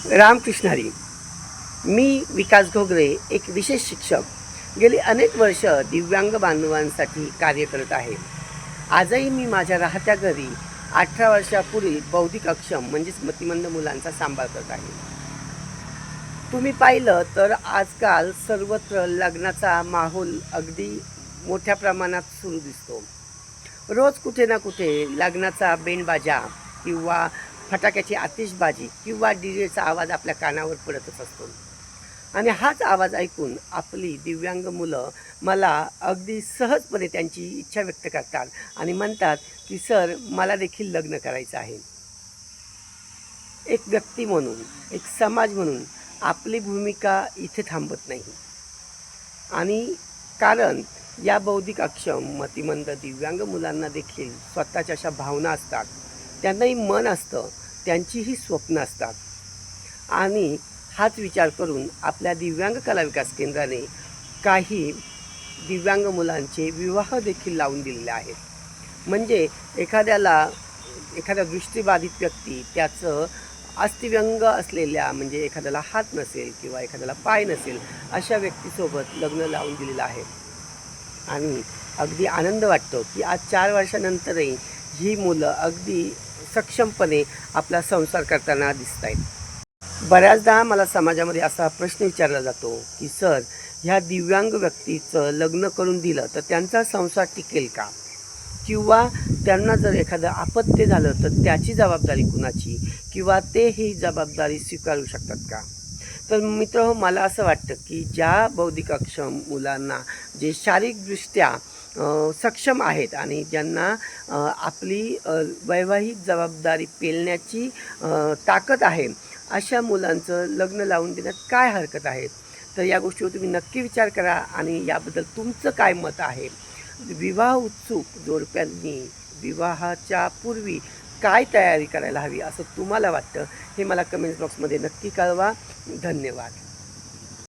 रामकृष्ण हरी. मी विकास घोगरे, एक विशेष शिक्षक. गेली अनेक वर्ष दिव्यांग बांधवांसाठी कार्य करत आहे. आजही मी माझ्या राहत्या घरी 18 वर्षापूर्वी बौद्धिक अक्षम म्हणजेच मतिमंद मुलांचा सांभाळ करत आहे. तुम्ही पाहिलं तर आजकाल सर्वत्र लग्नाचा माहोल अगदी मोठ्या प्रमाणात सुरू दिसतो. रोज कुठे ना कुठे लग्नाचा बेंडबाजा किंवा फटाक्याची आतिषबाजी किंवा डीजेचा आवाज आपल्या कानावर पडतच असतो. आणि हाच आवाज ऐकून आपली दिव्यांग मुलं मला अगदी सहजपणे त्यांची इच्छा व्यक्त करतात आणि म्हणतात की सर, मला देखील लग्न करायचं आहे. एक व्यक्ती म्हणून, एक समाज म्हणून आपली भूमिका इथे थांबत नाही. आणि कारण या बौद्धिक अक्षम मतिमंद दिव्यांग मुलांना देखील स्वतःच्या अशा भावना असतात, त्यांनाही मन असतं, त्यांचीही स्वप्न असतात. आणि हाच विचार करून आपल्या दिव्यांग कला विकास केंद्राने काही दिव्यांग मुलांचे विवाह देखील लावून दिलेले आहेत. म्हणजे एखाद्या दृष्टीबाधित व्यक्ती त्याचं अस्थिव्यंग असलेल्या, म्हणजे एखाद्याला हात नसेल किंवा एखाद्याला पाय नसेल, अशा व्यक्तीसोबत लग्न लावून दिलेलं आहे. आणि अगदी आनंद वाटतो की आज 4 वर्षानंतरही ही मुलं अगदी सक्षमपणे आपला संसार करताना दिसत आहेत. बऱ्याचदा मला समाजामध्ये असा प्रश्न विचारला जातो की सर, ह्या दिव्यांग व्यक्तीचं लग्न करून दिलं तर त्यांचा संसार टिकेल का? किंवा त्यांना जर एखादं अपत्य झालं तर त्याची जबाबदारी कुणाची? किंवा ते ही जबाबदारी स्वीकारू शकतात का? तर मित्रहो, मला असं वाटतं की ज्या बौद्धिक अक्षम मुलांना जे शारीरिकदृष्ट्या सक्षम आहेत आणि ज्यांना आपली वैवाहिक जबाबदारी पेलण्याची ताकद आहे, अशा मुलांचं लग्न लावून देण्यात काय हरकत आहे? तर या गोष्टीवर तुम्ही नक्की विचार करा आणि याबद्दल तुमचं काय मत आहे? विवाह उत्सुक जोडप्यांनी विवाहाच्या पूर्वी काय तयारी करायला हवी असं तुम्हाला वाटतं, हे मला कमेंट बॉक्समध्ये नक्की कळवा. धन्यवाद.